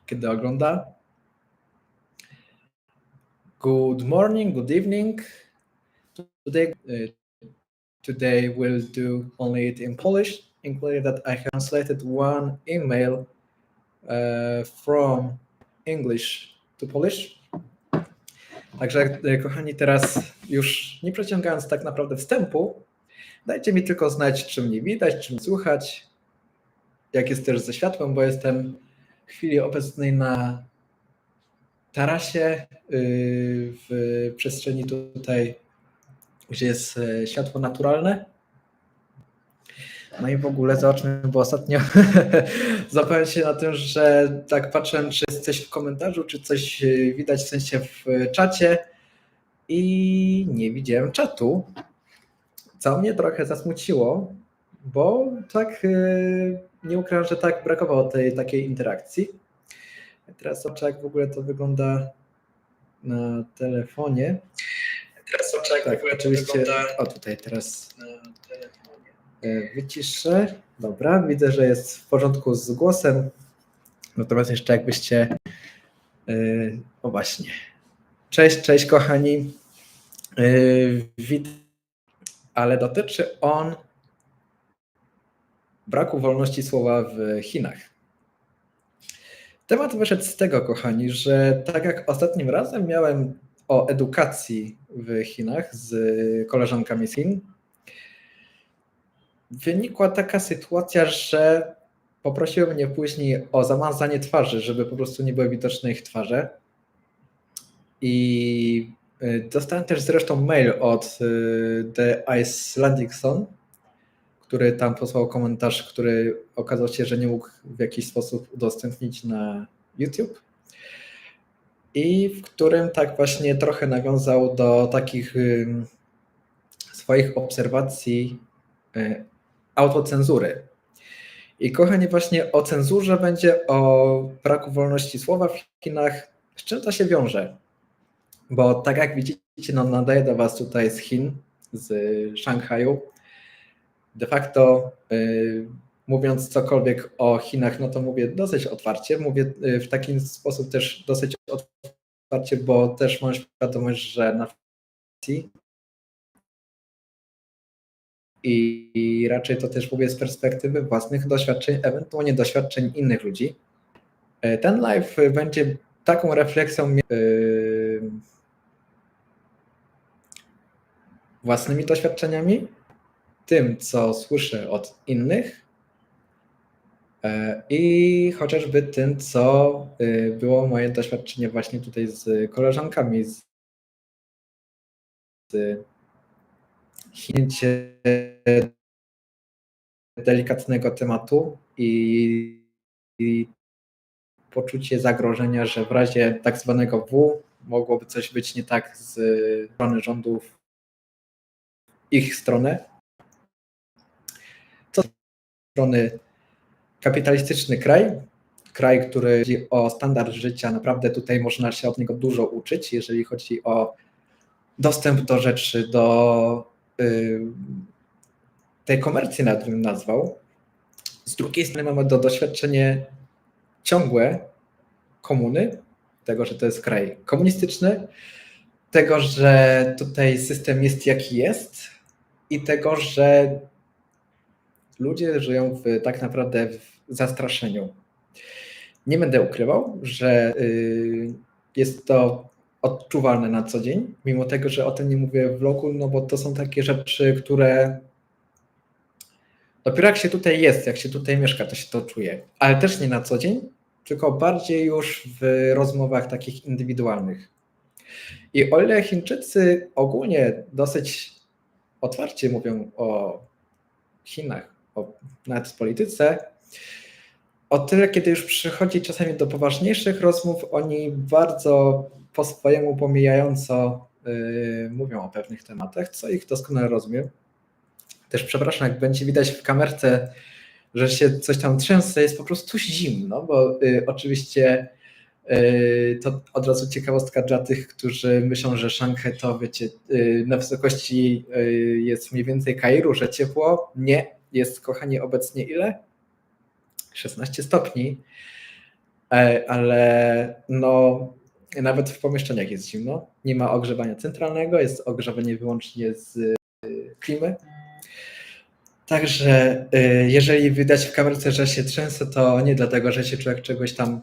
kiedy ogląda. Good morning, good evening. Today we'll do only it in Polish, including that I have translated one email from English to Polish. Także kochani, teraz już nie przeciągając tak naprawdę wstępu, dajcie mi tylko znać, czy mnie widać, czy mnie słychać, jak jest też ze światłem, bo jestem w chwili obecnej na tarasie w przestrzeni tutaj, gdzie jest światło naturalne. No i w ogóle zobaczmy, bo ostatnio złapałem się na tym, że tak patrzę, czy jest coś w komentarzu, czy coś widać w sensie w czacie i nie widziałem czatu, co mnie trochę zasmuciło, bo tak nie ukrywam, że tak brakowało tej takiej interakcji. Teraz zobaczę, jak w ogóle to wygląda na telefonie. Tak, oczywiście. O, tutaj teraz wyciszę. Dobra, widzę, że jest w porządku z głosem. Natomiast jeszcze jakbyście... O właśnie. Cześć kochani. Ale dotyczy on braku wolności słowa w Chinach. Temat wyszedł z tego, kochani, że tak jak ostatnim razem miałem o edukacji w Chinach z koleżankami z Chin, wynikła taka sytuacja, że poprosiły mnie później o zamazanie twarzy, żeby po prostu nie były widoczne ich twarze. I dostałem też zresztą mail od The Icelandic Son, który tam posłał komentarz, który okazał się, że nie mógł w jakiś sposób udostępnić na YouTube. I w którym tak właśnie trochę nawiązał do takich swoich obserwacji autocenzury. I kochani, właśnie o cenzurze będzie, o braku wolności słowa w Chinach. Z czym to się wiąże? Bo tak jak widzicie, no nadaję do Was tutaj z Chin, z Szanghaju. De facto mówiąc cokolwiek o Chinach, no to mówię dosyć otwarcie. Mówię w taki sposób też dosyć otwarcie, bo też mam świadomość, że na i raczej to też mówię z perspektywy własnych doświadczeń, ewentualnie doświadczeń innych ludzi. Ten live będzie taką refleksją własnymi doświadczeniami, tym, co słyszę od innych i chociażby tym, co było moje doświadczenie właśnie tutaj z koleżankami z chinięcie delikatnego tematu i poczucie zagrożenia, że w razie tak zwanego W mogłoby coś być nie tak z strony rządów ich stronę. Co z strony kapitalistyczny kraj, który chodzi o standard życia, naprawdę tutaj można się od niego dużo uczyć, jeżeli chodzi o dostęp do rzeczy, do tej komercji, nawet bym nazwał. Z drugiej strony mamy doświadczenie ciągłe komuny, tego, że to jest kraj komunistyczny, tego, że tutaj system jest jaki jest i tego, że ludzie żyją tak naprawdę w zastraszeniu. Nie będę ukrywał, że jest to odczuwalne na co dzień, mimo tego, że o tym nie mówię w vlogu, no bo to są takie rzeczy, które dopiero jak się tutaj jest, jak się tutaj mieszka, to się to czuje. Ale też nie na co dzień, tylko bardziej już w rozmowach takich indywidualnych. I o ile Chińczycy ogólnie dosyć otwarcie mówią o Chinach, nawet w polityce, o tyle, kiedy już przychodzi czasami do poważniejszych rozmów, oni bardzo po swojemu pomijająco mówią o pewnych tematach, co ich doskonale rozumiem. Też przepraszam, jak będzie widać w kamerce, że się coś tam trzęsę, jest po prostu zimno, bo oczywiście to od razu ciekawostka dla tych, którzy myślą, że Szanghaj to wiecie, na wysokości jest mniej więcej Kairu, że ciepło. Nie, jest kochani obecnie ile? 16 stopni. ale no, nawet w pomieszczeniach jest zimno. Nie ma ogrzewania centralnego, jest ogrzewanie wyłącznie z klimy. Także jeżeli widać w kamerce, że się trzęsę, to nie dlatego, że się człowiek czegoś tam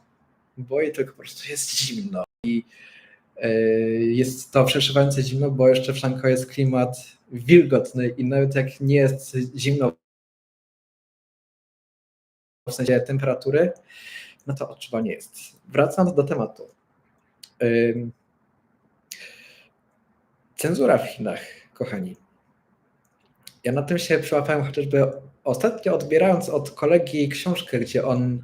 boi, tylko po prostu jest zimno. I jest to przeszywające zimno, bo jeszcze w Szanghaju jest klimat wilgotny i nawet jak nie jest zimno w sensie temperatury, no to odczuwanie jest. Wracając do tematu. Cenzura w Chinach, kochani. Ja na tym się przyłapałem chociażby ostatnio, odbierając od kolegi książkę, gdzie on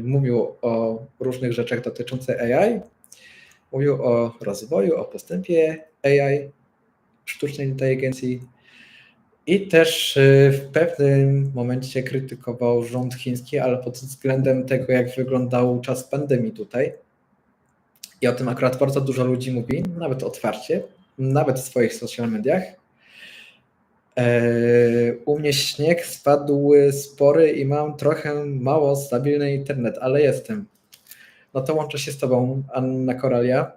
mówił o różnych rzeczach dotyczących AI. Mówił o rozwoju, o postępie AI, sztucznej inteligencji i też w pewnym momencie krytykował rząd chiński, ale pod względem tego, jak wyglądał czas pandemii tutaj. I o tym akurat bardzo dużo ludzi mówi, nawet otwarcie, nawet w swoich social mediach. U mnie śnieg spadł spory i mam trochę mało stabilny internet, ale jestem. No to łączę się z tobą, Anna Koralia,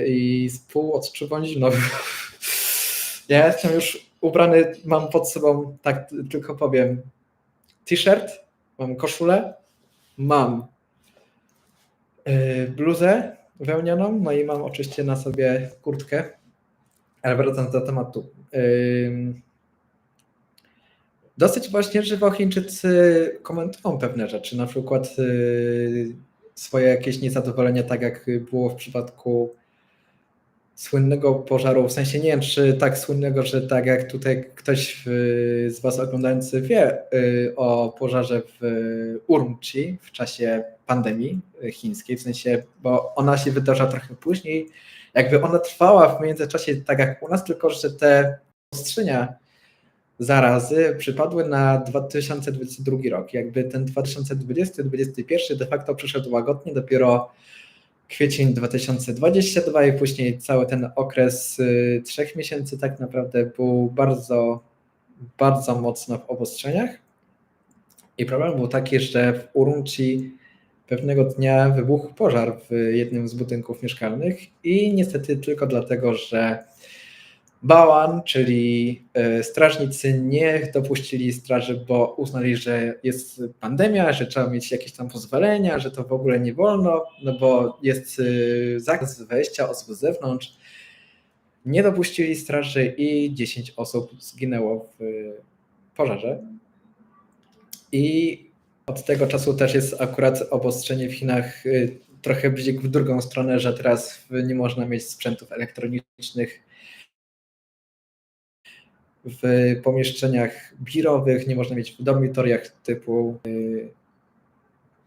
i współodczuwam zimno. Ja jestem już ubrany, mam pod sobą, tak tylko powiem, t-shirt, mam koszulę, mam bluzę wełnianą, no i mam oczywiście na sobie kurtkę, ale wracając do tematu. Dosyć właśnie żywo Chińczycy komentują pewne rzeczy, na przykład swoje jakieś niezadowolenie, tak jak było w przypadku słynnego pożaru, w sensie nie wiem, czy tak słynnego, że tak jak tutaj ktoś z Was oglądający wie o pożarze w Urumqi w czasie pandemii chińskiej, w sensie, bo ona się wydarza trochę później, jakby ona trwała w międzyczasie tak jak u nas, tylko że te obostrzenia zarazy przypadły na 2022 rok. Jakby ten 2020-2021 de facto przyszedł łagodnie, dopiero kwiecień 2022 i później cały ten okres 3 miesięcy tak naprawdę był bardzo, bardzo mocno w obostrzeniach. I problem był taki, że w Urumqi pewnego dnia wybuchł pożar w jednym z budynków mieszkalnych i niestety tylko dlatego, że Bałan, czyli strażnicy nie dopuścili straży, bo uznali, że jest pandemia, że trzeba mieć jakieś tam pozwolenia, że to w ogóle nie wolno, no bo jest zakaz wejścia osób z zewnątrz. Nie dopuścili straży i 10 osób zginęło w pożarze. I od tego czasu też jest akurat obostrzenie w Chinach trochę bardziej w drugą stronę, że teraz nie można mieć sprzętów elektronicznych w pomieszczeniach biurowych, nie można mieć w dormitoriach typu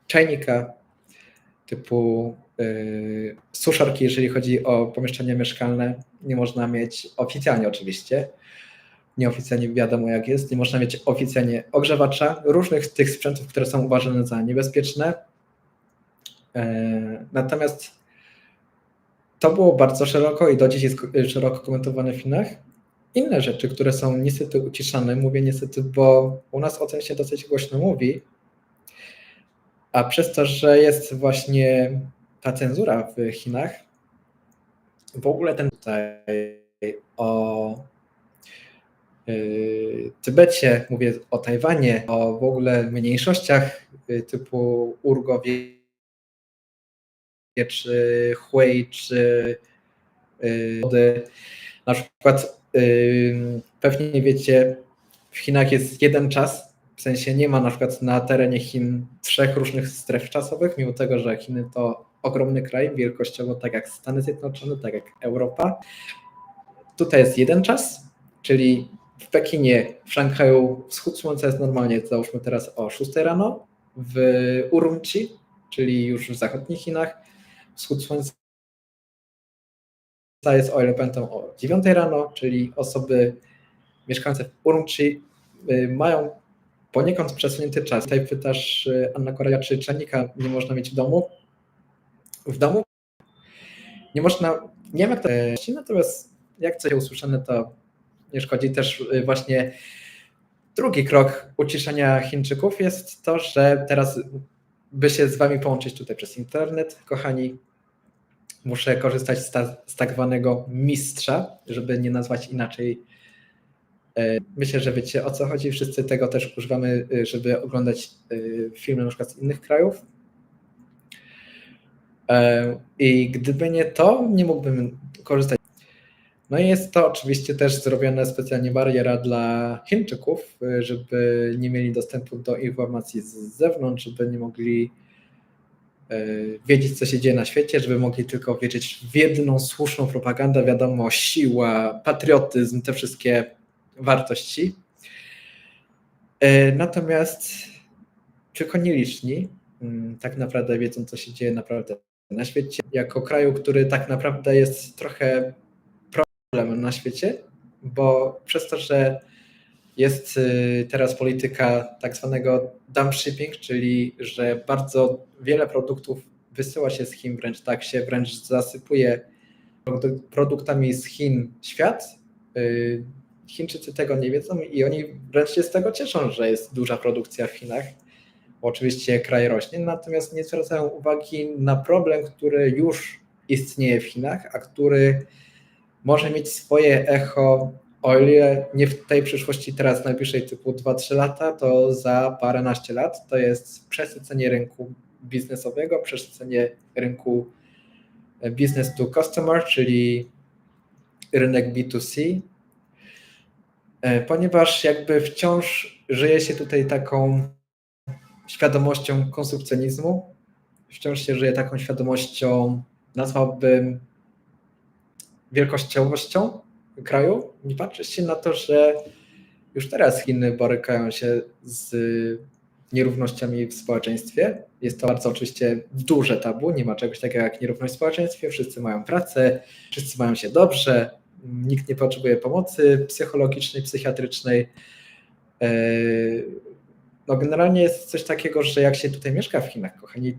czajnika, typu suszarki, jeżeli chodzi o pomieszczenia mieszkalne, nie można mieć oficjalnie oczywiście, nieoficjalnie wiadomo jak jest, nie można mieć oficjalnie ogrzewacza, różnych tych sprzętów, które są uważane za niebezpieczne. Natomiast to było bardzo szeroko i do dziś jest szeroko komentowane w Chinach. Inne rzeczy, które są niestety uciszane, mówię niestety, bo u nas o tym się dosyć głośno mówi, a przez to, że jest właśnie ta cenzura w Chinach, w ogóle ten tutaj o Tybecie, mówię o Tajwanie, o w ogóle mniejszościach typu Urgowie, czy Hui, czy na przykład pewnie wiecie, w Chinach jest jeden czas, w sensie nie ma na przykład na terenie Chin 3 różnych stref czasowych, mimo tego, że Chiny to ogromny kraj wielkościowo, tak jak Stany Zjednoczone, tak jak Europa. Tutaj jest jeden czas, czyli w Pekinie, w Szanghaju wschód słońca jest normalnie, załóżmy teraz o 6 rano, w Urumqi, czyli już w zachodnich Chinach, wschód słońca jest, o ile pamiętam, o 9 rano, czyli osoby mieszkające w Urumqi mają poniekąd przesunięty czas. Tutaj pytasz, Anna Korea, czy czajnika nie można mieć w domu? W domu nie można, nie ma to, natomiast jak coś usłyszane, to nie szkodzi. Też właśnie drugi krok uciszenia Chińczyków jest to, że teraz by się z wami połączyć tutaj przez internet, kochani, muszę korzystać z tak zwanego mistrza, żeby nie nazwać inaczej. Myślę, że wiecie, o co chodzi. Wszyscy tego też używamy, żeby oglądać filmy na przykład z innych krajów. I gdyby nie to, nie mógłbym korzystać. No i jest to oczywiście też zrobione specjalnie bariera dla Chińczyków, żeby nie mieli dostępu do informacji z zewnątrz, żeby nie mogli wiedzieć, co się dzieje na świecie, żeby mogli tylko wiedzieć w jedną słuszną propagandę, wiadomo, siła, patriotyzm, te wszystkie wartości. Natomiast tylko nieliczni tak naprawdę wiedzą, co się dzieje naprawdę na świecie. Jako kraju, który tak naprawdę jest trochę problemem na świecie, bo przez to, że jest teraz polityka tak zwanego dump shipping, czyli że bardzo wiele produktów wysyła się z Chin, wręcz zasypuje produktami z Chin świat. Chińczycy tego nie wiedzą i oni wręcz się z tego cieszą, że jest duża produkcja w Chinach. Bo oczywiście kraj rośnie, natomiast nie zwracają uwagi na problem, który już istnieje w Chinach, a który może mieć swoje echo, o ile nie w tej przyszłości teraz najbliższej typu 2-3 lata, to za paręnaście lat to jest przesycenie rynku biznesowego, przesycenie rynku business to customer, czyli rynek B2C, ponieważ jakby wciąż żyje się tutaj taką świadomością konsumpcjonizmu, wciąż się żyje taką świadomością, nazwałbym wielkościowością kraju. Nie patrzy się na to, że już teraz Chiny borykają się z nierównościami w społeczeństwie. Jest to bardzo oczywiście duże tabu, nie ma czegoś takiego jak nierówność w społeczeństwie, wszyscy mają pracę, wszyscy mają się dobrze, nikt nie potrzebuje pomocy psychologicznej, psychiatrycznej. No generalnie jest coś takiego, że jak się tutaj mieszka w Chinach, kochani,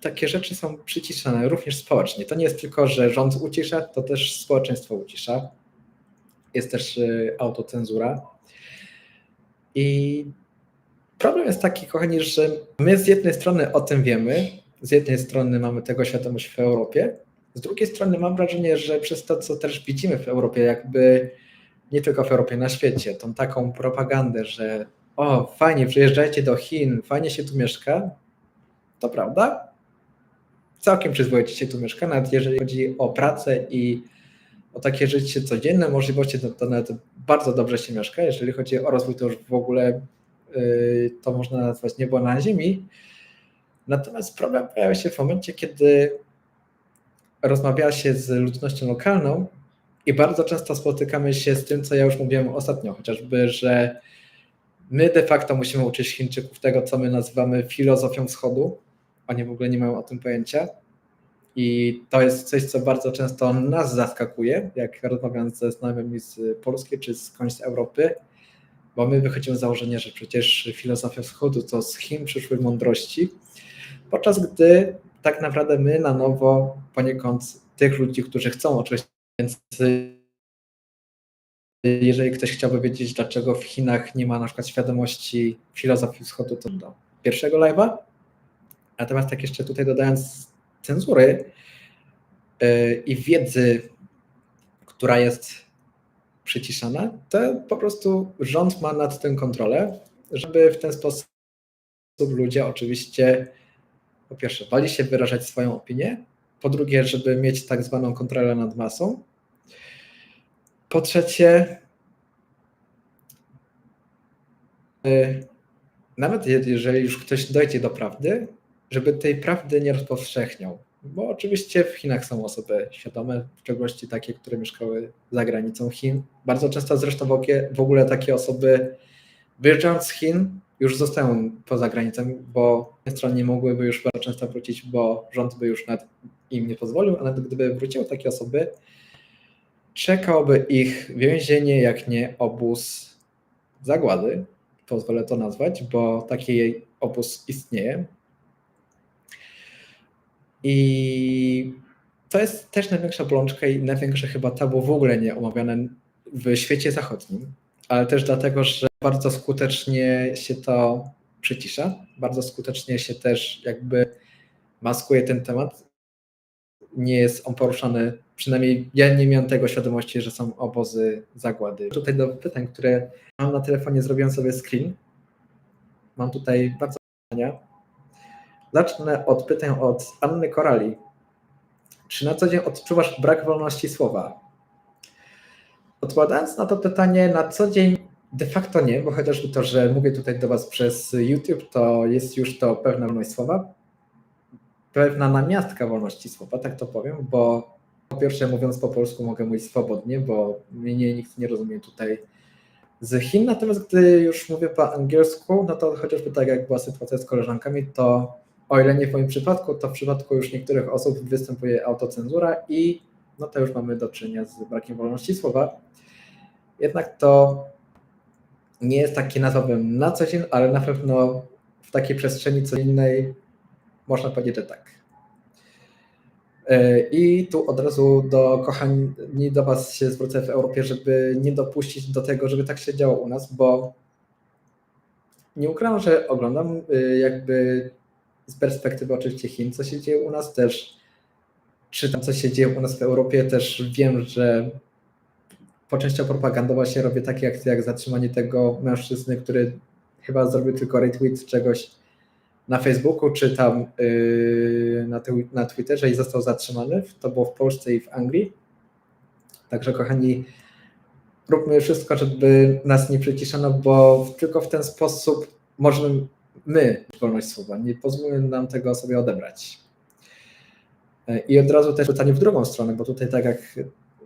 takie rzeczy są przyciszane również społecznie. To nie jest tylko, że rząd ucisza, to też społeczeństwo ucisza. Jest też autocenzura. I problem jest taki, kochani, że my z jednej strony o tym wiemy, z jednej strony mamy tego świadomość w Europie, z drugiej strony mam wrażenie, że przez to, co też widzimy w Europie, jakby nie tylko w Europie, na świecie, tą taką propagandę, że o, fajnie, przyjeżdżajcie do Chin, fajnie się tu mieszka, to prawda? Całkiem przyzwoicie się tu mieszka, nawet jeżeli chodzi o pracę i o takie życie codzienne, możliwości, to nawet bardzo dobrze się mieszka. Jeżeli chodzi o rozwój, to już w ogóle to można nazwać niebo na ziemi. Natomiast problem pojawia się w momencie, kiedy rozmawia się z ludnością lokalną i bardzo często spotykamy się z tym, co ja już mówiłem ostatnio, chociażby, że my de facto musimy uczyć Chińczyków tego, co my nazywamy filozofią wschodu. Oni w ogóle nie mają o tym pojęcia. I to jest coś, co bardzo często nas zaskakuje, jak rozmawiam ze znajomymi z Polski czy skądś z Europy, bo my wychodzimy z założenia, że przecież filozofia wschodu to z Chin przyszły mądrości, podczas gdy tak naprawdę my na nowo poniekąd tych ludzi, którzy chcą oczywiście, więc jeżeli ktoś chciałby wiedzieć, dlaczego w Chinach nie ma na przykład świadomości filozofii wschodu, to do pierwszego live'a. Natomiast tak jeszcze tutaj dodając cenzury i wiedzy, która jest przyciszana, to po prostu rząd ma nad tym kontrolę, żeby w ten sposób ludzie oczywiście po pierwsze bali się wyrażać swoją opinię, po drugie, żeby mieć tak zwaną kontrolę nad masą, po trzecie, nawet jeżeli już ktoś dojdzie do prawdy, żeby tej prawdy nie rozpowszechniał. Bo oczywiście w Chinach są osoby świadome, w szczególności takie, które mieszkały za granicą Chin. Bardzo często zresztą w ogóle takie osoby wyjeżdżając z Chin już zostają poza granicą, bo te strony nie mogłyby już bardzo często wrócić, bo rząd by już nawet im nie pozwolił, a nawet gdyby wróciły takie osoby, czekałoby ich więzienie, jak nie obóz zagłady, pozwolę to nazwać, bo taki obóz istnieje. I to jest też największa bolączka i największe chyba tabu w ogóle nie omawiane w świecie zachodnim, ale też dlatego, że bardzo skutecznie się to przycisza. Bardzo skutecznie się też jakby maskuje ten temat. Nie jest on poruszany, przynajmniej ja nie miałem tego świadomości, że są obozy zagłady. Tutaj do pytań, które mam na telefonie, zrobiłem sobie screen. Mam tutaj bardzo pytania. Zacznę od pytań od Anny Korali. Czy na co dzień odczuwasz brak wolności słowa? Odpowiadając na to pytanie, na co dzień de facto nie, bo chociażby to, że mówię tutaj do Was przez YouTube, to jest już to pewna wolność słowa, pewna namiastka wolności słowa, tak to powiem, bo po pierwsze, mówiąc po polsku, mogę mówić swobodnie, bo mnie nikt nie rozumie tutaj z Chin, natomiast gdy już mówię po angielsku, no to chociażby tak jak była sytuacja z koleżankami, to o ile nie w moim przypadku, to w przypadku już niektórych osób występuje autocenzura i no to już mamy do czynienia z brakiem wolności słowa. Jednak to nie jest takie, nazwałbym, na co dzień, ale na pewno w takiej przestrzeni codziennej można powiedzieć, że tak. I tu od razu kochani, do Was się zwrócę w Europie, żeby nie dopuścić do tego, żeby tak się działo u nas, bo nie ukrywam, że oglądam jakby z perspektywy oczywiście Chin, co się dzieje u nas, też czytam, co się dzieje u nas w Europie, też wiem, że po części propagandowa się robi takie akcje jak zatrzymanie tego mężczyzny, który chyba zrobił tylko retweet czegoś na Facebooku, czy tam na Twitterze i został zatrzymany. To było w Polsce i w Anglii. Także kochani, róbmy wszystko, żeby nas nie przyciszano, bo tylko w ten sposób możemy wolność słowa, nie pozwólmy nam tego sobie odebrać. I od razu też pytanie w drugą stronę, bo tutaj tak jak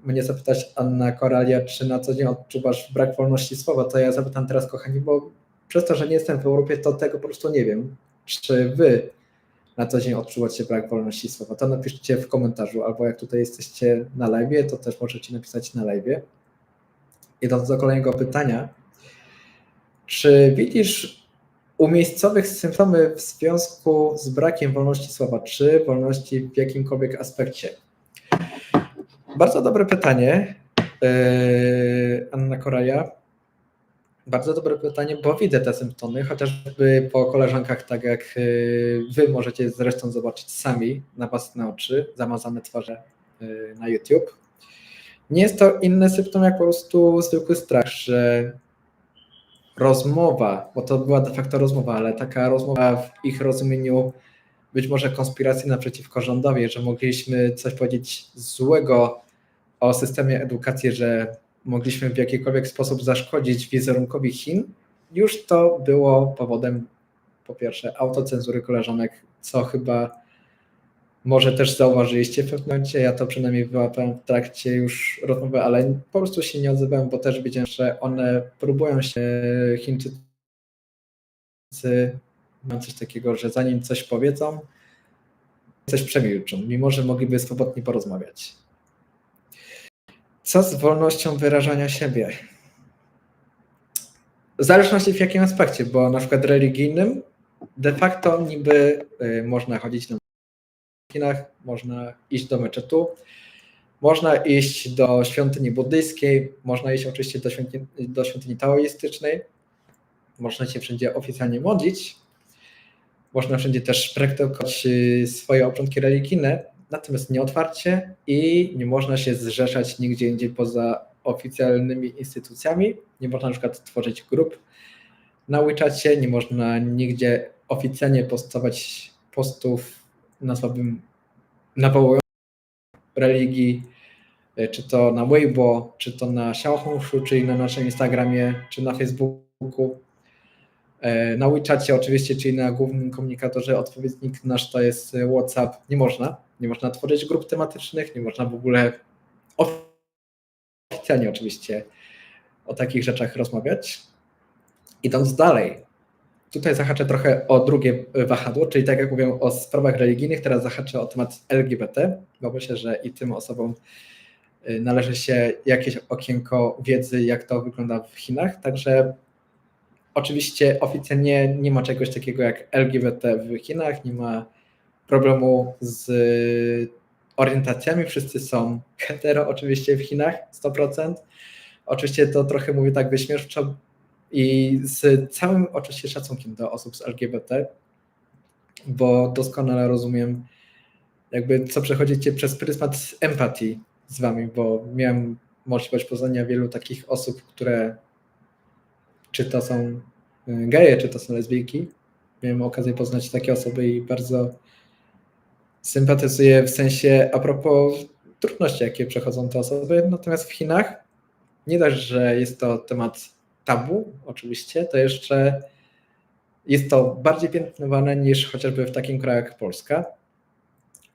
mnie zapytać Anna Koralia, czy na co dzień odczuwasz brak wolności słowa, to ja zapytam teraz, kochani, bo przez to, że nie jestem w Europie, to tego po prostu nie wiem. Czy wy na co dzień odczuwacie brak wolności słowa? To napiszcie w komentarzu, albo jak tutaj jesteście na live, to też możecie napisać na live. Idąc do kolejnego pytania, czy widzisz u miejscowych symptomy w związku z brakiem wolności słowa, czy wolności w jakimkolwiek aspekcie? Bardzo dobre pytanie, Anna Koraja. Bardzo dobre pytanie, bo widzę te symptomy, chociażby po koleżankach, tak jak wy możecie zresztą zobaczyć sami na własne oczy, zamazane twarze na YouTube. Nie jest to inny symptom jak po prostu zwykły strach, że rozmowa, bo to była de facto rozmowa, ale taka rozmowa w ich rozumieniu być może konspiracyjna przeciwko rządowi, że mogliśmy coś powiedzieć złego o systemie edukacji, że mogliśmy w jakikolwiek sposób zaszkodzić wizerunkowi Chin, już to było powodem po pierwsze autocenzury koleżanek, co chyba może też zauważyliście w pewnym momencie, ja to przynajmniej wyłapałem w trakcie już rozmowy, ale po prostu się nie odzywałem, bo też widziałem, że one próbują się, Chińczycy mają coś takiego, że zanim coś powiedzą, coś przemilczą, mimo że mogliby swobodnie porozmawiać. Co z wolnością wyrażania siebie? W zależności w jakim aspekcie, bo na przykład religijnym de facto niby można chodzić na Chinach, można iść do meczetu, można iść do świątyni buddyjskiej, można iść oczywiście do świątyni taoistycznej, można się wszędzie oficjalnie modlić, można wszędzie też praktykować swoje obrządki religijne, natomiast nie otwarcie i nie można się zrzeszać nigdzie indziej poza oficjalnymi instytucjami, nie można na przykład tworzyć grup na WeChacie, nie można nigdzie oficjalnie postować postów, nazwałbym, nawołujących religii, czy to na Weibo, czy to na Xiaohongshu, czyli na naszym Instagramie, czy na Facebooku. Na WeChacie oczywiście, czyli na głównym komunikatorze, odpowiednik nasz to jest WhatsApp. Nie można tworzyć grup tematycznych, nie można w ogóle oficjalnie oczywiście o takich rzeczach rozmawiać. Idąc dalej, tutaj zahaczę trochę o drugie wahadło, czyli tak jak mówię o sprawach religijnych, teraz zahaczę o temat LGBT, bo myślę, że i tym osobom należy się jakieś okienko wiedzy, jak to wygląda w Chinach, także oczywiście oficjalnie nie ma czegoś takiego jak LGBT w Chinach, nie ma problemu z orientacjami, wszyscy są hetero oczywiście w Chinach, 100%. Oczywiście to trochę mówię tak wyśmiewczo, I z całym oczywiście szacunkiem do osób z LGBT, bo doskonale rozumiem jakby co przechodzicie przez pryzmat empatii z wami, bo miałem możliwość poznania wielu takich osób, które czy to są geje, czy to są lesbijki. Miałem okazję poznać takie osoby i bardzo sympatyzuję w sensie a propos trudności, jakie przechodzą te osoby. Natomiast w Chinach nie dość, że jest to temat tabu, oczywiście, to jeszcze jest to bardziej piętnowane niż chociażby w takim kraju jak Polska.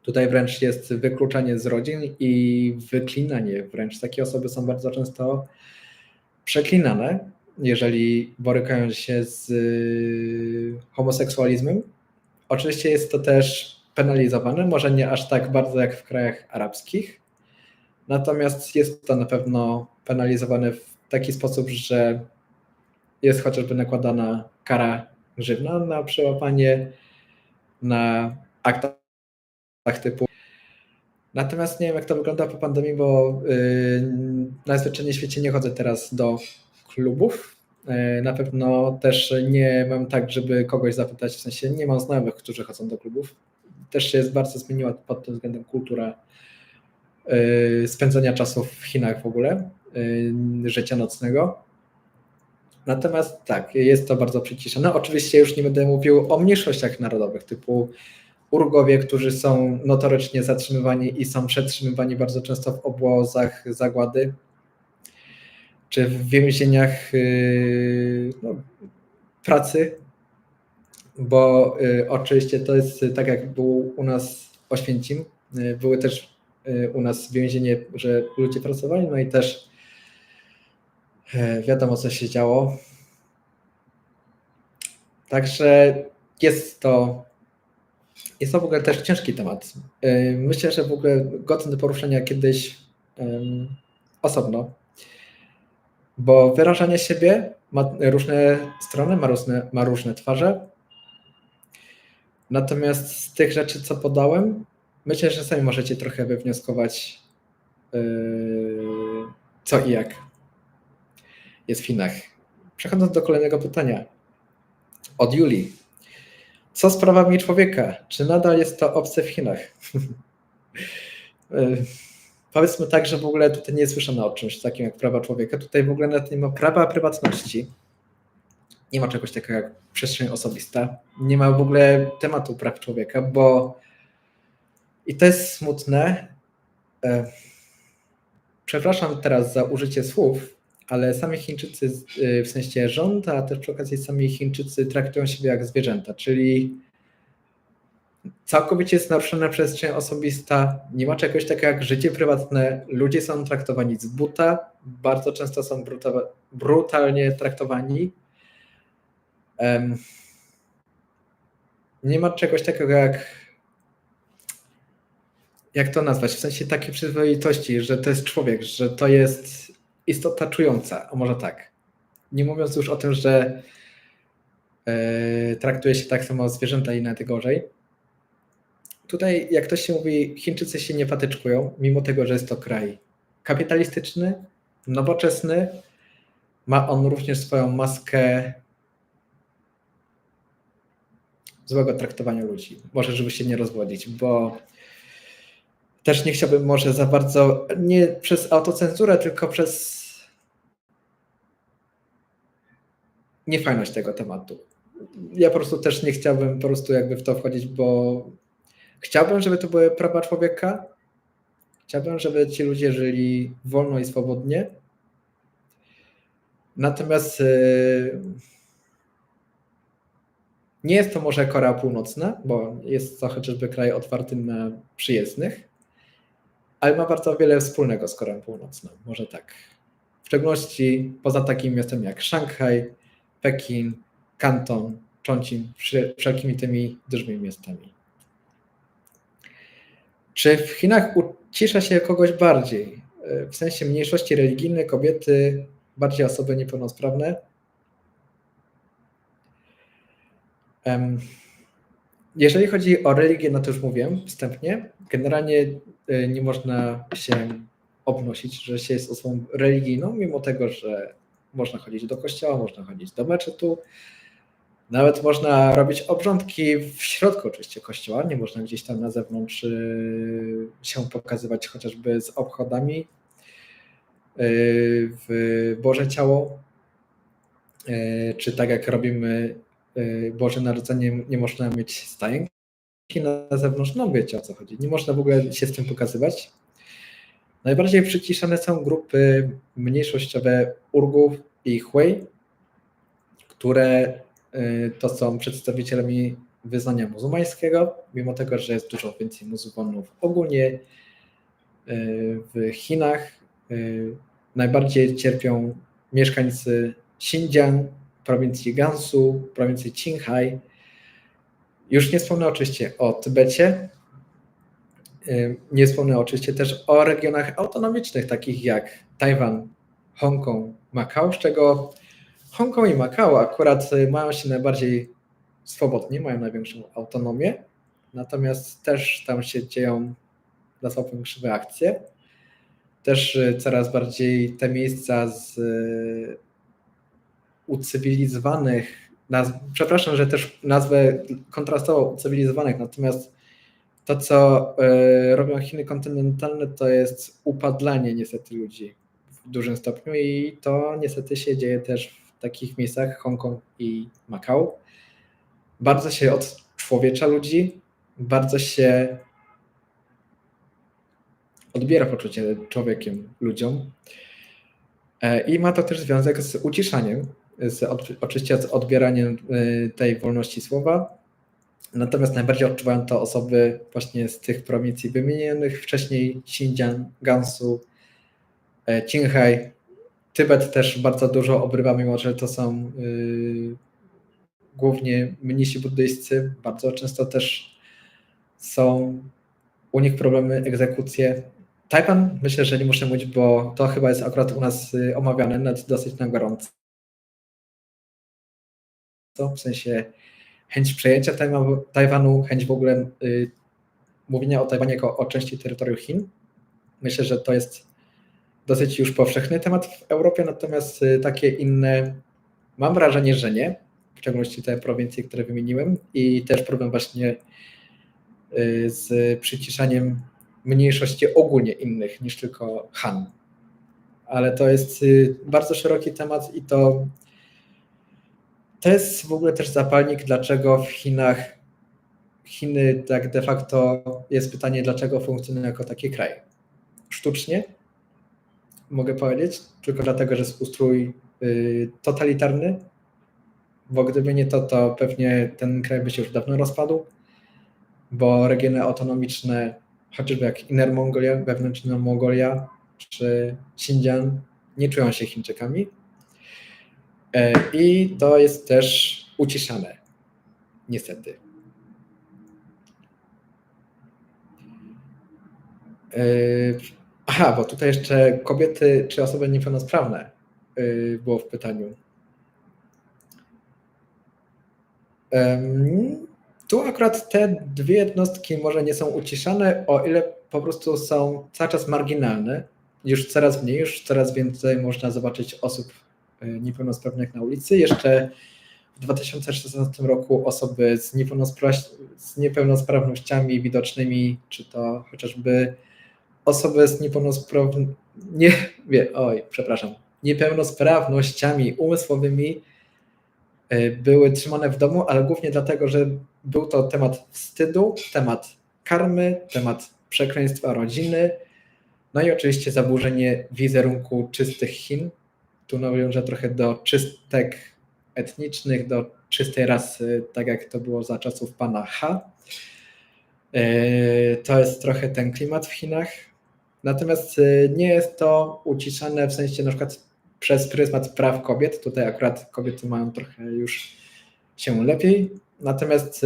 Tutaj wręcz jest wykluczanie z rodzin i wyklinanie wręcz. Takie osoby są bardzo często przeklinane, jeżeli borykają się z homoseksualizmem. Oczywiście jest to też penalizowane, może nie aż tak bardzo jak w krajach arabskich, natomiast jest to na pewno penalizowane w taki sposób, że jest chociażby nakładana kara grzywna na przełapanie, na aktach typu. Natomiast nie wiem, jak to wygląda po pandemii, bo najzwyczajniej w świecie nie chodzę teraz do klubów. Na pewno też nie mam tak, żeby kogoś zapytać, w sensie nie mam znajomych, którzy chodzą do klubów. Też się bardzo zmieniła pod tym względem kultura spędzania czasu w Chinach w ogóle, życia nocnego. Natomiast tak, jest to bardzo przyciszone. Oczywiście już nie będę mówił o mniejszościach narodowych, typu Urgowie, którzy są notorycznie zatrzymywani i są przetrzymywani bardzo często w obozach zagłady, czy w więzieniach pracy, bo oczywiście to jest tak, jak było u nas Oświęcim, były też u nas więzienie, że ludzie pracowali, no i też wiadomo, co się działo. Także jest to w ogóle też ciężki temat. Myślę, że w ogóle godny do poruszenia kiedyś osobno, bo wyrażanie siebie ma różne strony, ma różne twarze. Natomiast z tych rzeczy, co podałem, myślę, że sami możecie trochę wywnioskować, co i jak jest w Chinach. Przechodząc do kolejnego pytania. Od Julii. Co z prawami człowieka? Czy nadal jest to obce w Chinach? Powiedzmy tak, że w ogóle tutaj nie słyszymy o czymś takim jak prawa człowieka. Tutaj w ogóle nawet nie ma prawa prywatności. Nie ma czegoś takiego jak przestrzeń osobista. Nie ma w ogóle tematu praw człowieka, bo i to jest smutne. Przepraszam teraz za użycie słów, ale sami Chińczycy, w sensie rząd, a też przy okazji sami Chińczycy traktują siebie jak zwierzęta, czyli całkowicie jest naruszona przestrzeń osobista, nie ma czegoś takiego jak życie prywatne, ludzie są traktowani z buta, bardzo często są brutalnie traktowani. Nie ma czegoś takiego jak to nazwać, w sensie takiej przyzwoitości, że to jest człowiek, że to jest istota czująca, a może tak. Nie mówiąc już o tym, że traktuje się tak samo zwierzęta i nawet gorzej. Tutaj, jak to się mówi, Chińczycy się nie patyczkują, mimo tego, że jest to kraj kapitalistyczny, nowoczesny. Ma on również swoją maskę złego traktowania ludzi. Może, żeby się nie rozwodzić, bo też nie chciałbym może za bardzo, nie przez autocenzurę, tylko przez niefajność tego tematu. Ja po prostu też nie chciałbym po prostu jakby w to wchodzić, bo chciałbym, żeby to były prawa człowieka. Chciałbym, żeby ci ludzie żyli wolno i swobodnie. Natomiast nie jest to może Korea Północna, bo jest to chociażby kraj otwarty na przyjezdnych, ale ma bardzo wiele wspólnego z Koreą Północną, może tak. W szczególności poza takim miastem jak Szanghaj, Pekin, Kanton, Chongqing, wszelkimi tymi dużymi miastami. Czy w Chinach ucisza się kogoś bardziej? W sensie mniejszości religijne, kobiety, bardziej osoby niepełnosprawne? Jeżeli chodzi o religię, no to już mówiłem wstępnie. Generalnie nie można się obnosić, że się jest osobą religijną, mimo tego, że Można chodzić do kościoła, można chodzić do meczetu, nawet można robić obrządki w środku oczywiście kościoła, nie można gdzieś tam na zewnątrz się pokazywać chociażby z obchodami w Boże Ciało, czy tak jak robimy Boże Narodzenie, nie można mieć stajenki na zewnątrz, no wiecie o co chodzi, nie można w ogóle się z tym pokazywać. Najbardziej przyciszane są grupy mniejszościowe Urgów i Hui, które to są przedstawicielami wyznania muzułmańskiego, mimo tego, że jest dużo więcej muzułmanów ogólnie w Chinach. Najbardziej cierpią mieszkańcy Xinjiang, prowincji Gansu, prowincji Qinghai. Już nie wspomnę oczywiście o Tybecie, nie wspomnę oczywiście też o regionach autonomicznych, takich jak Tajwan, Hongkong, Makao, z czego Hongkong i Makao akurat mają się najbardziej swobodnie, mają największą autonomię, natomiast też tam się dzieją na całkiem krzywe akcje. Też coraz bardziej te miejsca z ucywilizowanych, przepraszam, że też nazwę kontrastowo ucywilizowanych, natomiast to, co robią Chiny kontynentalne, to jest upadlanie niestety ludzi w dużym stopniu i to niestety się dzieje też w takich miejscach Hongkong i Makao. Bardzo się odczłowiecza ludzi, bardzo się odbiera poczucie człowiekiem ludziom i ma to też związek z uciszaniem, oczywiście z odbieraniem tej wolności słowa. Natomiast najbardziej odczuwają to osoby właśnie z tych prowincji wymienionych wcześniej, Xinjiang, Gansu, Qinghai. Tybet też bardzo dużo obrywa, mimo że to są głównie mnisi buddyjscy. Bardzo często też są u nich problemy, egzekucje. Tajwan myślę, że nie muszę mówić, bo to chyba jest akurat u nas omawiane dosyć na gorąco. W sensie chęć przejęcia Tajwanu, chęć w ogóle mówienia o Tajwanie jako o części terytorium Chin. Myślę, że to jest dosyć już powszechny temat w Europie, natomiast takie inne mam wrażenie, że nie. W szczególności te prowincje, które wymieniłem i też problem właśnie z przyciszaniem mniejszości ogólnie innych niż tylko Han. Ale to jest bardzo szeroki temat i to jest w ogóle też zapalnik, dlaczego w Chiny tak de facto jest pytanie, dlaczego funkcjonują jako taki kraj. Sztucznie, mogę powiedzieć, tylko dlatego, że jest ustrój totalitarny, bo gdyby nie to, to pewnie ten kraj by się już dawno rozpadł, bo regiony autonomiczne, chociażby jak Inner Mongolia, wewnętrzna Mongolia czy Xinjiang, nie czują się Chińczykami. I to jest też uciszane, niestety. Aha, bo tutaj jeszcze kobiety czy osoby niepełnosprawne było w pytaniu. Tu akurat te dwie jednostki może nie są uciszane, o ile po prostu są cały czas marginalne. Już coraz mniej, już coraz więcej można zobaczyć osób niepełnosprawnych na ulicy. Jeszcze w 2016 roku osoby z niepełnosprawnościami widocznymi, czy to chociażby osoby z niepełnosprawnościami umysłowymi były trzymane w domu, ale głównie dlatego, że był to temat wstydu, temat karmy, temat przekleństwa rodziny, no i oczywiście zaburzenie wizerunku czystych Chin. Tu nawiążę trochę do czystek etnicznych, do czystej rasy, tak jak to było za czasów pana Ha. To jest trochę ten klimat w Chinach. Natomiast nie jest to uciszane w sensie na przykład przez pryzmat praw kobiet. Tutaj akurat kobiety mają trochę już się lepiej. Natomiast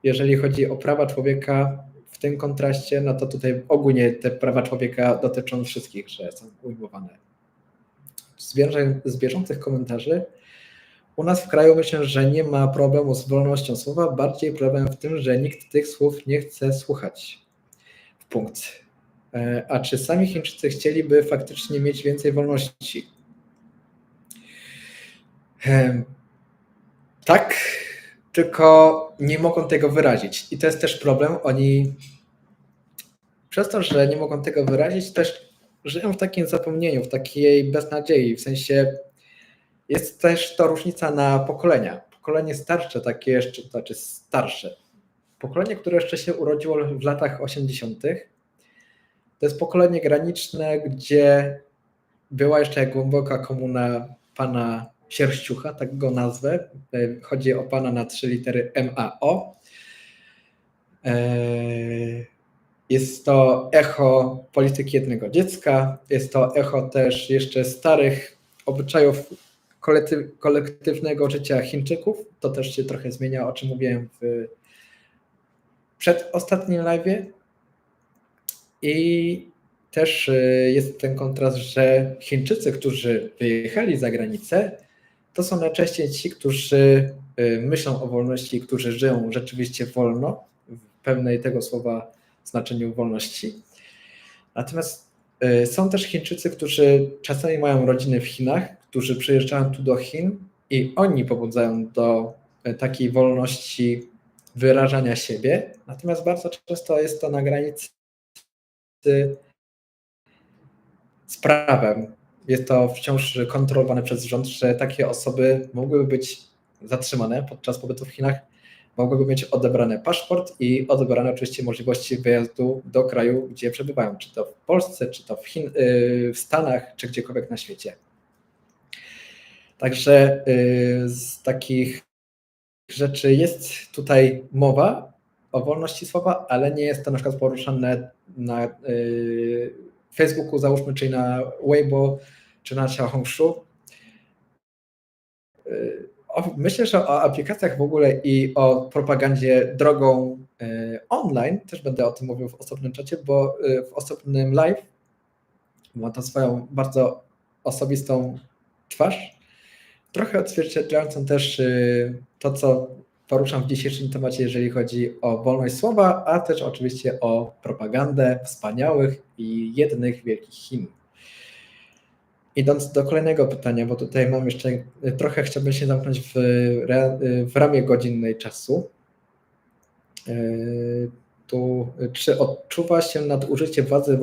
jeżeli chodzi o prawa człowieka w tym kontraście, no to tutaj ogólnie te prawa człowieka dotyczą wszystkich, że są ujmowane. Z bieżących komentarzy u nas w kraju myślę, że nie ma problemu z wolnością słowa, bardziej problem w tym, że nikt tych słów nie chce słuchać. Punkt. A czy sami Chińczycy chcieliby faktycznie mieć więcej wolności? Em, Tak, tylko nie mogą tego wyrazić. I to jest też problem. Oni przez to, że nie mogą tego wyrazić, też żyją w takim zapomnieniu, w takiej beznadziei. W sensie jest też to różnica na pokolenia. Pokolenie starsze, takie jeszcze, to znaczy starsze. Pokolenie, które jeszcze się urodziło w latach 80., to jest pokolenie graniczne, gdzie była jeszcze głęboka komuna pana Sierściucha, tak go nazwę. Chodzi o pana na 3 litery MAO. Jest to echo polityki jednego dziecka, jest to echo też jeszcze starych obyczajów kolektywnego życia Chińczyków. To też się trochę zmienia, o czym mówiłem w przedostatnim live'ie. I też jest ten kontrast, że Chińczycy, którzy wyjechali za granicę, to są najczęściej ci, którzy myślą o wolności, którzy żyją rzeczywiście wolno, w pełnej tego słowa znaczeniu wolności. Natomiast są też Chińczycy, którzy czasami mają rodziny w Chinach, którzy przyjeżdżają tu do Chin i oni pobudzają do takiej wolności wyrażania siebie. Natomiast bardzo często jest to na granicy z prawem. Jest to wciąż kontrolowane przez rząd, że takie osoby mogłyby być zatrzymane podczas pobytu w Chinach, mogłyby mieć odebrany paszport i odebrane oczywiście możliwości wyjazdu do kraju, gdzie przebywają, czy to w Polsce, czy to w Stanach, czy gdziekolwiek na świecie. Także z takich rzeczy jest tutaj mowa o wolności słowa, ale nie jest to na przykład poruszane na Facebooku, załóżmy, czy na Weibo, czy na Xiaohongshu. Myślę, że o aplikacjach w ogóle i o propagandzie drogą online też będę o tym mówił w osobnym czacie, bo w osobnym live ma to swoją bardzo osobistą twarz, trochę odzwierciedlającą też to, co poruszam w dzisiejszym temacie, jeżeli chodzi o wolność słowa, a też oczywiście o propagandę wspaniałych i jednych wielkich Chin. Idąc do kolejnego pytania, bo tutaj mam jeszcze trochę, chciałbym się zamknąć w ramie godzinnej czasu. Czy odczuwa się nadużycie władzy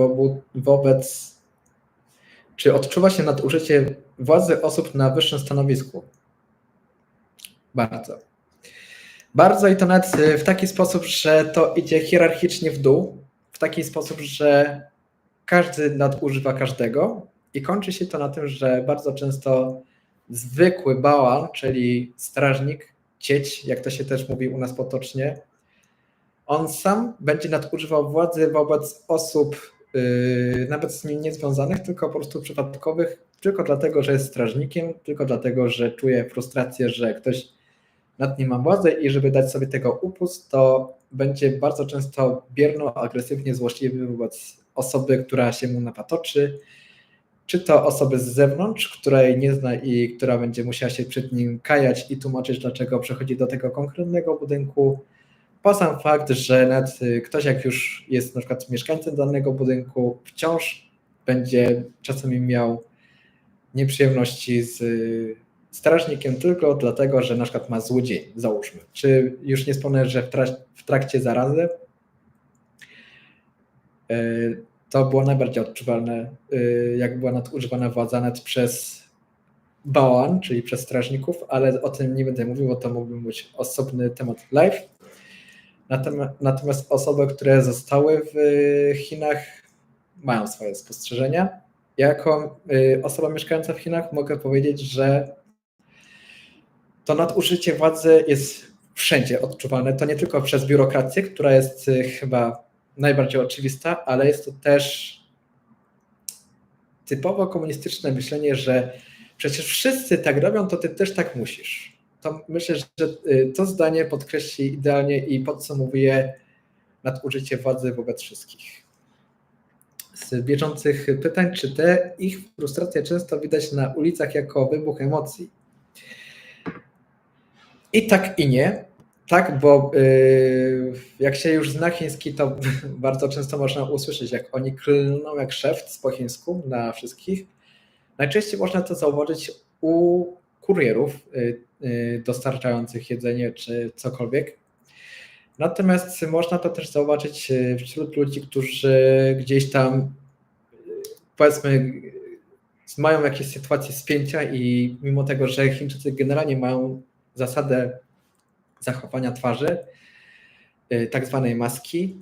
czy odczuwa się nadużycie władzy osób na wyższym stanowisku? Bardzo. Bardzo i to nawet w taki sposób, że to idzie hierarchicznie w dół, w taki sposób, że każdy nadużywa każdego i kończy się to na tym, że bardzo często zwykły bałan, czyli strażnik, cieć, jak to się też mówi u nas potocznie, on sam będzie nadużywał władzy wobec osób nawet z nim niezwiązanych, tylko po prostu przypadkowych, tylko dlatego, że jest strażnikiem, tylko dlatego, że czuje frustrację, że ktoś nad nim ma władzę i żeby dać sobie tego upust, to będzie bardzo często bierno, agresywnie złośliwy wobec osoby, która się mu napatoczy, czy to osoby z zewnątrz, której nie zna i która będzie musiała się przed nim kajać i tłumaczyć, dlaczego przechodzi do tego konkretnego budynku. Po sam fakt, że nawet ktoś, jak już jest na przykład mieszkańcem danego budynku, wciąż będzie czasami miał nieprzyjemności z strażnikiem tylko dlatego, że na przykład ma zły dzień, załóżmy. Czy już nie wspomnę, że w trakcie zarazy to było najbardziej odczuwalne, jak była nadużywana władza nawet przez bałan, czyli przez strażników, ale o tym nie będę mówił, bo to mógłby być osobny temat live. Natomiast osoby, które zostały w Chinach, mają swoje spostrzeżenia. Ja jako osoba mieszkająca w Chinach mogę powiedzieć, że to nadużycie władzy jest wszędzie odczuwalne. To nie tylko przez biurokrację, która jest chyba najbardziej oczywista, ale jest to też typowo komunistyczne myślenie, że przecież wszyscy tak robią, to ty też tak musisz. To myślę, że to zdanie podkreśli idealnie i podsumowuje nadużycie władzy wobec wszystkich. Z bieżących pytań, czy te ich frustracje często widać na ulicach jako wybuch emocji? I tak, i nie. Tak, bo jak się już zna chiński, to bardzo często można usłyszeć, jak oni klną jak szewc po chińsku na wszystkich. Najczęściej można to zauważyć u kurierów dostarczających jedzenie czy cokolwiek. Natomiast można to też zauważyć wśród ludzi, którzy gdzieś tam, powiedzmy, mają jakieś sytuacje spięcia i mimo tego, że Chińczycy generalnie mają zasadę zachowania twarzy, tak zwanej maski,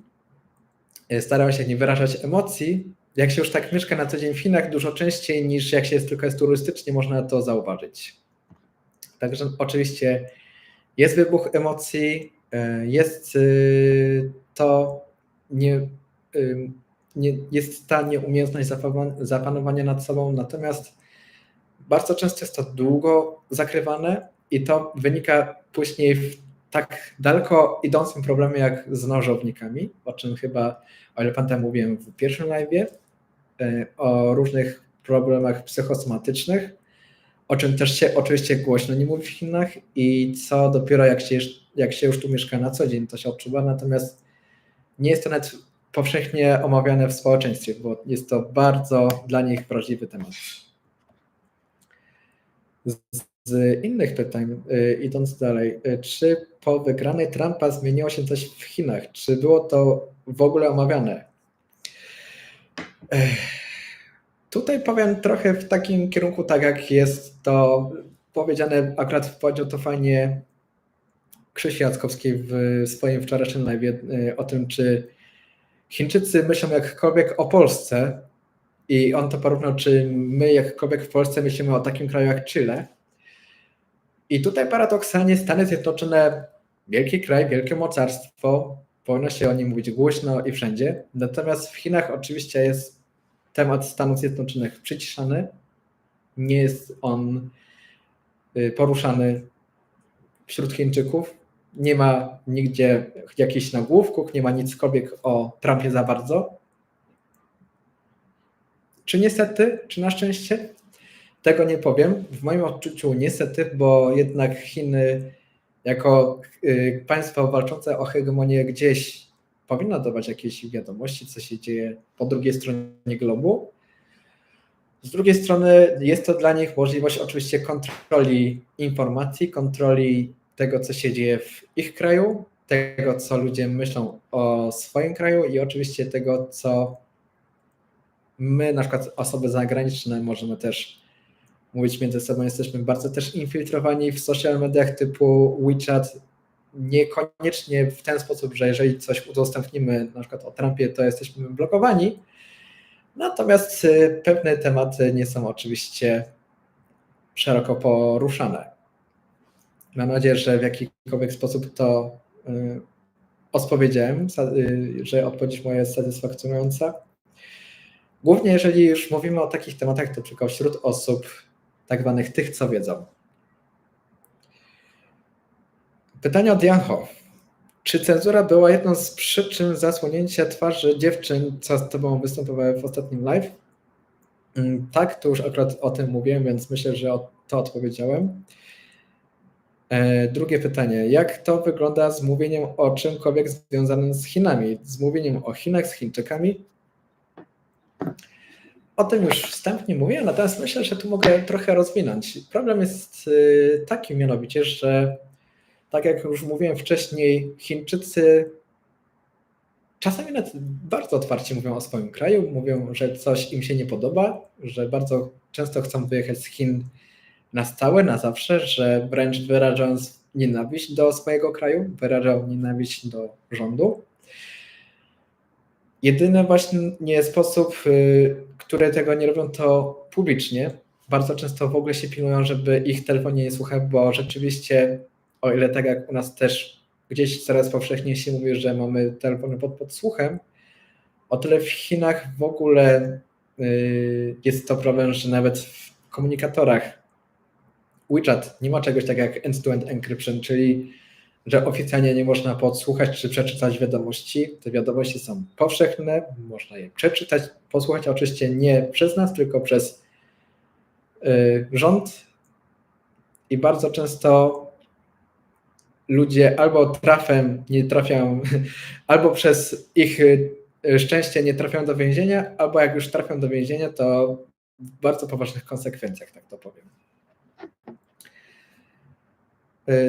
starają się nie wyrażać emocji. Jak się już tak mieszka na co dzień w Chinach, dużo częściej niż jak się jest turystycznie, można to zauważyć. Także oczywiście jest wybuch emocji, jest to jest ta nieumiejętność zapanowania nad sobą, natomiast bardzo często jest to długo zakrywane i to wynika później w tak daleko idącym problemie jak z nożownikami, o czym chyba, o ile pamiętam, mówiłem w pierwszym live'ie, o różnych problemach psychosomatycznych, o czym też się oczywiście głośno nie mówi w Chinach i co dopiero jak się już tu mieszka na co dzień, to się odczuwa, natomiast nie jest to nawet powszechnie omawiane w społeczeństwie, bo jest to bardzo dla nich wrażliwy temat. Z innych pytań, idąc dalej, czy po wygranej Trumpa zmieniło się coś w Chinach? Czy było to w ogóle omawiane? Tutaj powiem trochę w takim kierunku, tak jak jest to powiedziane, akurat powiedział to fajnie Krzysiu Jackowski w swoim wczorajszym live'ie o tym, czy Chińczycy myślą jakkolwiek o Polsce i on to porównał, czy my jakkolwiek w Polsce myślimy o takim kraju jak Chile. I tutaj paradoksalnie Stany Zjednoczone, wielki kraj, wielkie mocarstwo, powinno się o nim mówić głośno i wszędzie. Natomiast w Chinach oczywiście jest temat Stanów Zjednoczonych przyciszany. Nie jest on poruszany wśród Chińczyków. Nie ma nigdzie jakichś nagłówków, nie ma nickolwiek o Trumpie za bardzo. Czy niestety, czy na szczęście? Tego nie powiem. W moim odczuciu niestety, bo jednak Chiny jako państwo walczące o hegemonię gdzieś powinno dawać jakieś wiadomości, co się dzieje po drugiej stronie globu. Z drugiej strony jest to dla nich możliwość oczywiście kontroli informacji, kontroli tego, co się dzieje w ich kraju, tego, co ludzie myślą o swoim kraju i oczywiście tego, co my, na przykład osoby zagraniczne, możemy też mówić między sobą. Jesteśmy bardzo też infiltrowani w social mediach typu WeChat, niekoniecznie w ten sposób, że jeżeli coś udostępnimy, na przykład o Trumpie, to jesteśmy blokowani. Natomiast pewne tematy nie są oczywiście szeroko poruszane. Mam nadzieję, że w jakikolwiek sposób to odpowiedziałem, że odpowiedź moja jest satysfakcjonująca. Głównie jeżeli już mówimy o takich tematach, to tylko wśród osób tak zwanych tych, co wiedzą. Pytanie od Janho. Czy cenzura była jedną z przyczyn zasłonięcia twarzy dziewczyn, co z tobą występowały w ostatnim live? Tak, to już akurat o tym mówiłem, więc myślę, że to odpowiedziałem. Drugie pytanie. Jak to wygląda z mówieniem o czymkolwiek związanym z Chinami? Z mówieniem o Chinach, z Chińczykami? O tym już wstępnie mówię, natomiast myślę, że tu mogę trochę rozwinąć. Problem jest taki mianowicie, że tak jak już mówiłem wcześniej, Chińczycy czasami nawet bardzo otwarcie mówią o swoim kraju, mówią, że coś im się nie podoba, że bardzo często chcą wyjechać z Chin na stałe, na zawsze, że wręcz wyrażając nienawiść do swojego kraju, wyrażał nienawiść do rządu. Jedyny właśnie sposób, który tego nie robią, to publicznie. Bardzo często w ogóle się pilnują, żeby ich telefonie nie słuchać, bo rzeczywiście, o ile tak jak u nas też gdzieś coraz powszechniej się mówi, że mamy telefony pod podsłuchem, o tyle w Chinach w ogóle jest to problem, że nawet w komunikatorach WeChat nie ma czegoś takiego jak end-to-end encryption, czyli że oficjalnie nie można podsłuchać czy przeczytać wiadomości. Te wiadomości są powszechne, można je przeczytać, posłuchać oczywiście nie przez nas, tylko przez rząd i bardzo często ludzie albo trafem nie trafiają, albo przez ich szczęście nie trafiają do więzienia, albo jak już trafią do więzienia, to w bardzo poważnych konsekwencjach, tak to powiem.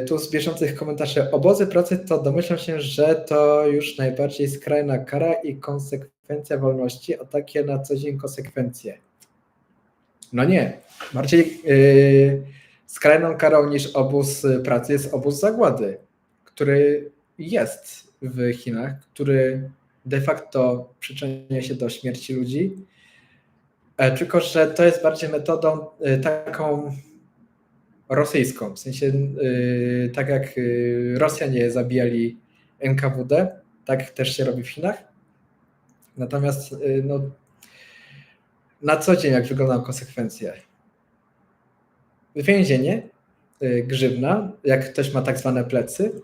tu z bieżących komentarzy obozy pracy, to domyślam się, że to już najbardziej skrajna kara i konsekwencja wolności, a takie na co dzień konsekwencje. No nie, bardziej skrajną karą niż obóz pracy jest obóz zagłady, który jest w Chinach, który de facto przyczynia się do śmierci ludzi, tylko że to jest bardziej metodą taką rosyjską, w sensie tak jak Rosjanie zabijali NKWD, tak też się robi w Chinach. Natomiast no, na co dzień jak wyglądają konsekwencje? Więzienie, grzywna, jak ktoś ma tak zwane plecy,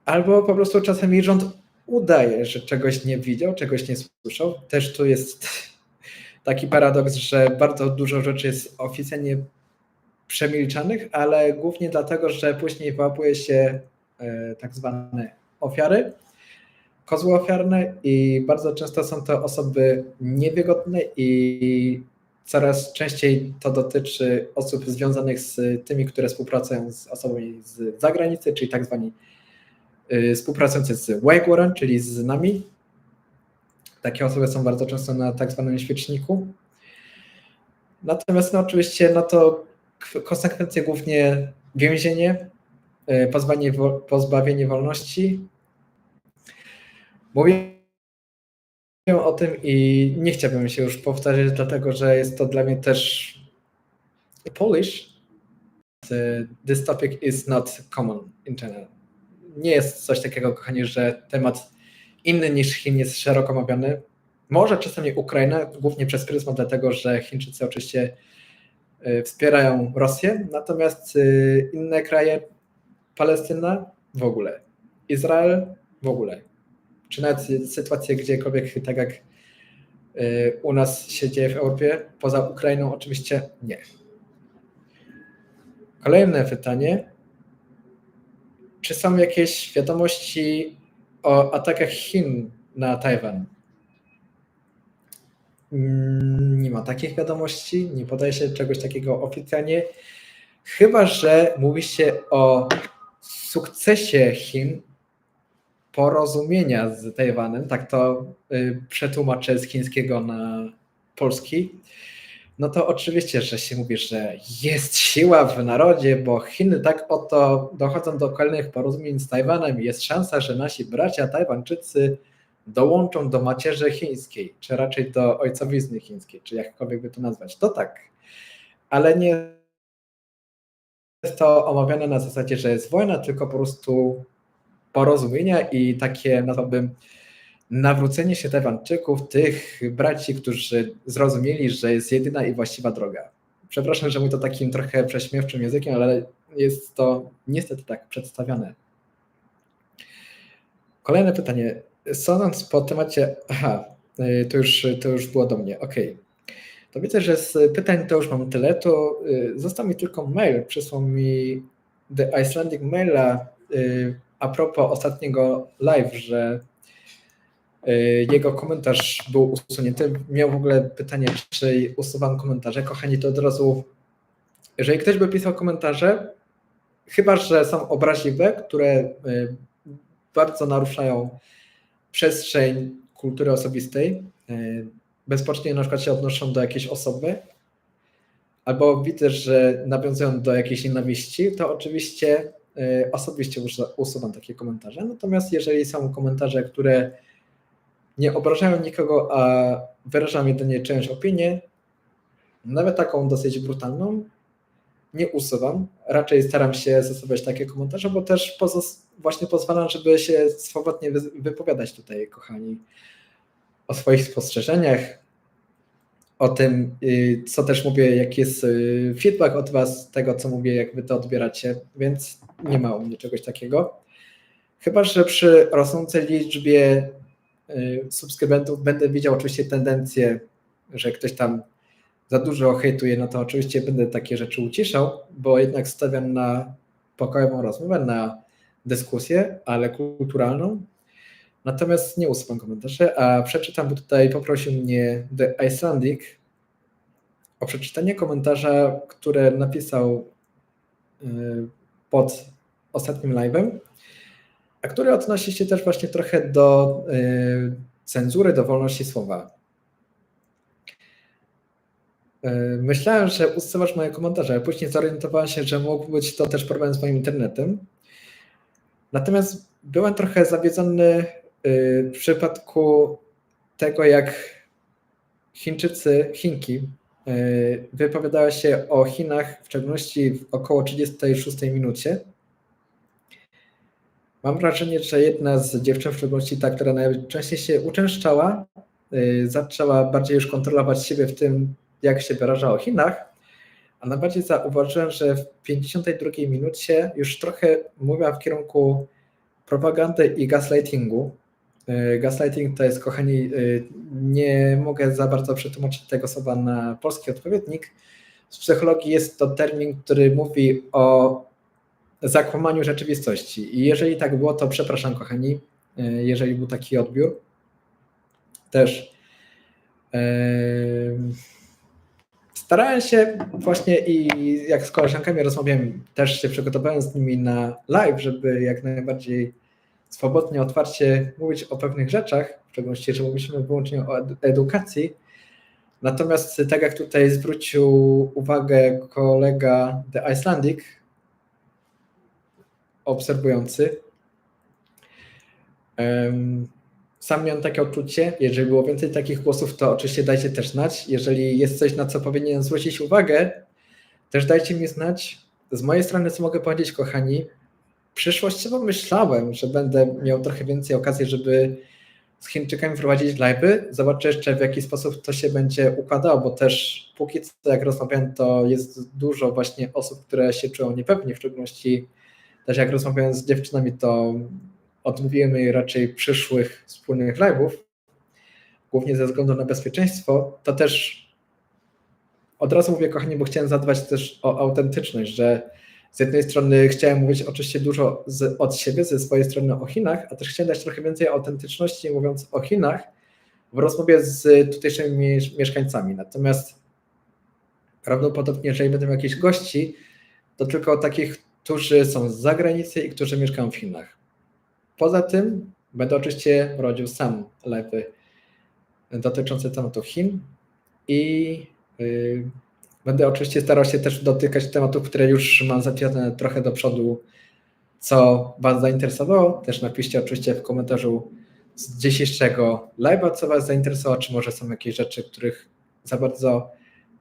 albo po prostu czasami rząd udaje, że czegoś nie widział, czegoś nie słyszał. Też tu jest taki paradoks, że bardzo dużo rzeczy jest oficjalnie przemilczanych, ale głównie dlatego, że później wyłapuje się tak zwane ofiary, kozły ofiarne i bardzo często są to osoby niewygodne i coraz częściej to dotyczy osób związanych z tymi, które współpracują z osobami z zagranicy, czyli tak zwani współpracujący z Waywarem, czyli z nami. Takie osoby są bardzo często na tak zwanym świeczniku. Natomiast no oczywiście no to konsekwencje głównie więzienie, pozbawienie wolności. Mówię o tym i nie chciałbym się już powtarzać, dlatego że jest to dla mnie też Polish. This topic is not common in China. Nie jest coś takiego, kochani, że temat inny niż Chin jest szeroko omawiany. Może czasami Ukraina, głównie przez pryzmat, dlatego że Chińczycy oczywiście wspierają Rosję, natomiast inne kraje, Palestyna w ogóle, Izrael w ogóle, czy nawet sytuacje gdziekolwiek, tak jak u nas się dzieje w Europie, poza Ukrainą oczywiście nie. Kolejne pytanie. Czy są jakieś wiadomości o atakach Chin na Tajwan? Nie ma takich wiadomości, nie podaje się czegoś takiego oficjalnie, chyba że mówi się o sukcesie Chin porozumienia z Tajwanem, tak to przetłumaczę z chińskiego na polski, no to oczywiście, że się mówi, że jest siła w narodzie, bo Chiny tak oto dochodzą do kolejnych porozumień z Tajwanem i jest szansa, że nasi bracia Tajwańczycy dołączą do macierzy chińskiej, czy raczej do ojcowizny chińskiej, czy jakkolwiek by to nazwać. To tak, ale nie jest to omawiane na zasadzie, że jest wojna, tylko po prostu porozumienia i takie, nazwałbym, nawrócenie się Tajwańczyków, tych braci, którzy zrozumieli, że jest jedyna i właściwa droga. Przepraszam, że mówię to takim trochę prześmiewczym językiem, ale jest to niestety tak przedstawiane. Kolejne pytanie. Sądząc po temacie... Aha, to już było do mnie, okej. To widzę, że z pytań to już mam tyle, to został mi tylko mail, przysłał mi The Icelandic Maila a propos ostatniego live, że jego komentarz był usunięty. Miał w ogóle pytanie, czy usuwam komentarze. Kochani, to od razu, jeżeli ktoś by pisał komentarze, chyba że są obraźliwe, które bardzo naruszają przestrzeń kultury osobistej, bezpocznie na przykład się odnoszą do jakiejś osoby, albo widzę, że nawiązują do jakiejś nienawiści, to oczywiście osobiście usuwam takie komentarze. Natomiast jeżeli są komentarze, które nie obrażają nikogo, a wyrażam jedynie czyjąś opinię, nawet taką dosyć brutalną, nie usuwam. Raczej staram się zastosować takie komentarze, bo też właśnie pozwalam, żeby się swobodnie wypowiadać tutaj, kochani, o swoich spostrzeżeniach, o tym, co też mówię, jaki jest feedback od Was, tego, co mówię, jak Wy to odbieracie, więc nie ma u mnie czegoś takiego. Chyba że przy rosnącej liczbie subskrybentów będę widział oczywiście tendencję, że ktoś tam za dużo hejtuje, no to oczywiście będę takie rzeczy uciszał, bo jednak stawiam na pokojową rozmowę, na dyskusję, ale kulturalną. Natomiast nie usuwam komentarzy, a przeczytam, bo tutaj poprosił mnie The Icelandic o przeczytanie komentarza, które napisał pod ostatnim live'em, a który odnosi się też właśnie trochę do cenzury, do wolności słowa. Myślałem, że usuwasz moje komentarze, ale później zorientowałem się, że mógł być to też problem z moim internetem. Natomiast byłem trochę zawiedzony w przypadku tego, jak Chinki wypowiadały się o Chinach, w szczególności w około 36 minucie. Mam wrażenie, że jedna z dziewczyn, w szczególności ta, która najczęściej się uczęszczała, zaczęła bardziej już kontrolować siebie w tym, jak się wyraża o Chinach, a najbardziej zauważyłem, że w 52 minucie już trochę mówiła w kierunku propagandy i gaslightingu. Gaslighting to jest, kochani, nie mogę za bardzo przetłumaczyć tego słowa na polski odpowiednik. Z psychologii jest to termin, który mówi o zakłamaniu rzeczywistości. I jeżeli tak było, to przepraszam, kochani, jeżeli był taki odbiór. Też starałem się właśnie i jak z koleżankami rozmawiałem, też się przygotowałem z nimi na live, żeby jak najbardziej swobodnie, otwarcie mówić o pewnych rzeczach, w szczególności, że mówiliśmy wyłącznie o edukacji. Natomiast tak jak tutaj zwrócił uwagę kolega The Icelandic, obserwujący, sam miałem takie odczucie, jeżeli było więcej takich głosów, to oczywiście dajcie też znać. Jeżeli jest coś, na co powinienem zwrócić uwagę, też dajcie mi znać. Z mojej strony, co mogę powiedzieć, kochani, przyszłościowo myślałem, że będę miał trochę więcej okazji, żeby z Chińczykami prowadzić live'y. Zobaczę jeszcze, w jaki sposób to się będzie układało, bo też póki co, jak rozmawiałem, to jest dużo właśnie osób, które się czują niepewnie, w szczególności też jak rozmawiałem z dziewczynami, to odmówiłem jej raczej przyszłych wspólnych live'ów, głównie ze względu na bezpieczeństwo. To też od razu mówię, kochani, bo chciałem zadbać też o autentyczność, że z jednej strony chciałem mówić oczywiście dużo od siebie, ze swojej strony o Chinach, a też chciałem dać trochę więcej autentyczności, mówiąc o Chinach w rozmowie z tutejszymi mieszkańcami. Natomiast prawdopodobnie, jeżeli będą jakieś gości, to tylko takich, którzy są z zagranicy i którzy mieszkają w Chinach. Poza tym będę oczywiście prowadził sam live'y dotyczące tematu Chin i będę oczywiście starał się też dotykać tematów, które już mam zapisane trochę do przodu, co Was zainteresowało. Też napiszcie oczywiście w komentarzu z dzisiejszego live'a, co Was zainteresowało, czy może są jakieś rzeczy, których za bardzo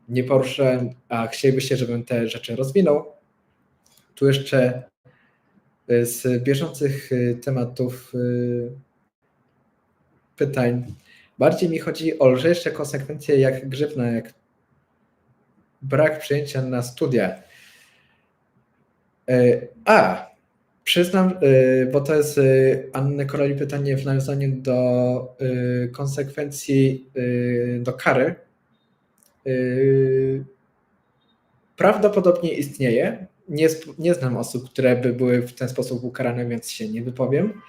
nie poruszyłem, a chcielibyście, żebym te rzeczy rozwinął. Tu jeszcze z bieżących tematów pytań bardziej mi chodzi o lżejsze konsekwencje jak grzywna, jak brak przyjęcia na studia. Przyznam, bo to jest Anny Koroli pytanie w nawiązaniu do konsekwencji, do kary. Prawdopodobnie istnieje. Nie znam osób, które by były w ten sposób ukarane, więc się nie wypowiem.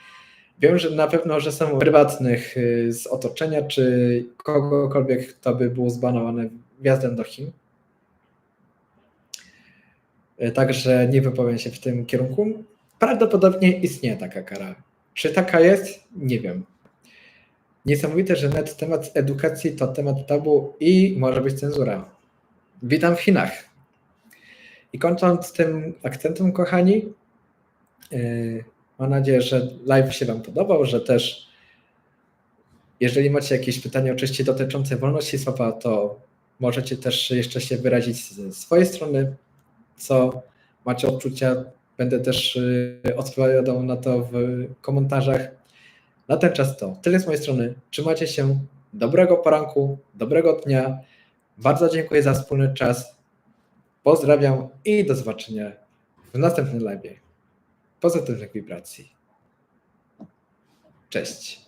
Wiem, że na pewno, że są prywatnych z otoczenia, czy kogokolwiek, kto by był zbanowany wjazdem do Chin. Także nie wypowiem się w tym kierunku. Prawdopodobnie istnieje taka kara. Czy taka jest? Nie wiem. Niesamowite, że nawet temat edukacji to temat tabu i może być cenzura. Witam w Chinach. I kończąc tym akcentem, kochani, mam nadzieję, że live się Wam podobał, że też jeżeli macie jakieś pytania oczywiście dotyczące wolności słowa, to możecie też jeszcze się wyrazić ze swojej strony, co macie odczucia. Będę też odpowiadał na to w komentarzach. Na ten czas to tyle z mojej strony. Trzymajcie się. Dobrego poranku, dobrego dnia. Bardzo dziękuję za wspólny czas. Pozdrawiam i do zobaczenia w następnym live. Pozytywnych wibracji. Cześć.